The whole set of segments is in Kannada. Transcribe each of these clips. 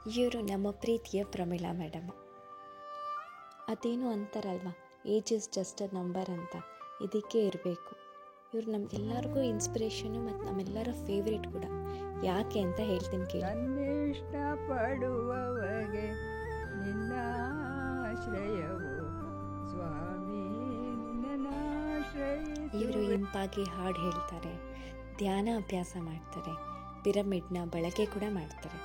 ಇವರು ನಮ್ಮ ಪ್ರೀತಿಯ ಪ್ರಮೀಳಾ ಮೇಡಮ್. ಅದೇನು ಅಂತಾರಲ್ವ, age is just a number ಅಂತ, ಇದಕ್ಕೆ ಇರಬೇಕು. ಇವರು ನಮಗೆಲ್ಲರಿಗೂ ಇನ್ಸ್ಪಿರೇಷನು ಮತ್ತು ನಮ್ಮೆಲ್ಲರ ಫೇವ್ರೇಟ್ ಕೂಡ. ಯಾಕೆ ಅಂತ ಹೇಳ್ತೀನಿ ಕೇಳಿ. ಇಷ್ಟಪಡುವವಗೆ ನಿನ್ನ ಆಶ್ರಯವು ಸ್ವಾಮಿ, ಇವರು ಇಂಪಾಗಿ ಹಾಡು ಹೇಳ್ತಾರೆ, ಧ್ಯಾನ ಅಭ್ಯಾಸ ಮಾಡ್ತಾರೆ, ಪಿರಮಿಡ್ನ ಬಳಕೆ ಕೂಡ ಮಾಡ್ತಾರೆ.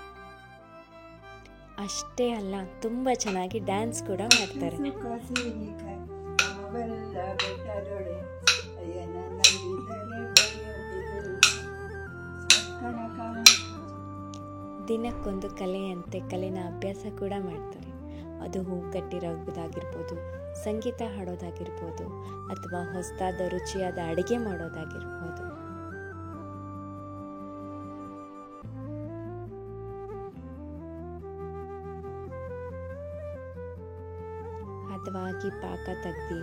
ಅಷ್ಟೇ ಅಲ್ಲ, ತುಂಬ ಚೆನ್ನಾಗಿ ಡ್ಯಾನ್ಸ್ ಕೂಡ ಮಾಡ್ತಾರೆ. ದಿನಕ್ಕೊಂದು ಕಲೆಯಂತೆ ಕಲೆನ ಅಭ್ಯಾಸ ಕೂಡ ಮಾಡ್ತಾರೆ. ಅದು ಹೂ ಕಟ್ಟಿರೋದಾಗಿರ್ಬೋದು, ಸಂಗೀತ ಹಾಡೋದಾಗಿರ್ಬೋದು, ಅಥವಾ ಹೊಸದಾದ ರುಚಿಯಾದ ಅಡುಗೆ ಮಾಡೋದಾಗಿರ್ಬೋದು. ಹದವಾಗಿ ಪಾಕ ತೆಗ್ದು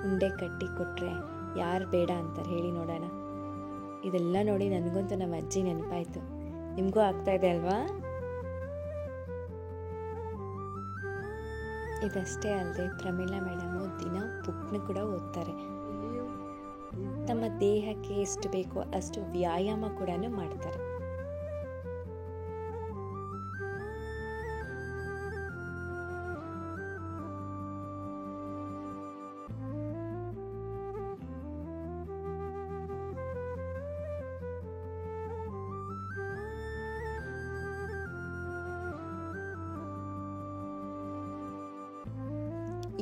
ಉಂಡೆ ಕಟ್ಟಿ ಕೊಟ್ಟರೆ ಯಾರು ಬೇಡ ಅಂತಾರೆ ಹೇಳಿ ನೋಡೋಣ. ಇದೆಲ್ಲ ನೋಡಿ ನನಗಂತೂ ನಮ್ಮ ಅಜ್ಜಿ ನೆನಪಾಯಿತು. ನಿಮಗೂ ಆಗ್ತಾ ಇದೆ ಅಲ್ವಾ? ಇದಷ್ಟೇ ಅಲ್ಲದೆ ಪ್ರಮೀಳಾ ಮೇಡಮು ದಿನ ಬುಕ್ನ ಕೂಡ ಓದ್ತಾರೆ. ತಮ್ಮ ದೇಹಕ್ಕೆ ಎಷ್ಟು ಬೇಕೋ ಅಷ್ಟು ವ್ಯಾಯಾಮ ಕೂಡ ಮಾಡ್ತಾರೆ.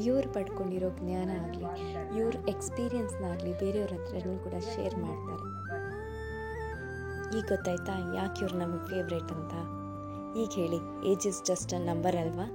ಇವ್ರು ಪಡ್ಕೊಂಡಿರೋ ಜ್ಞಾನ ಆಗಲಿ, ಇವ್ರ ಎಕ್ಸ್ಪೀರಿಯನ್ಸ್ನಾಗಲಿ ಬೇರೆಯವ್ರ ಹತ್ರನೂ ಕೂಡ ಶೇರ್ ಮಾಡ್ತಾರೆ. ಈಗ ಗೊತ್ತಾಯ್ತಾ ಯಾಕೆ ಇವ್ರು ನಮಗೆ ಫೇವ್ರೇಟ್ ಅಂತ? ಈಗ ಹೇಳಿ, age is just a number ಅಲ್ವಾ?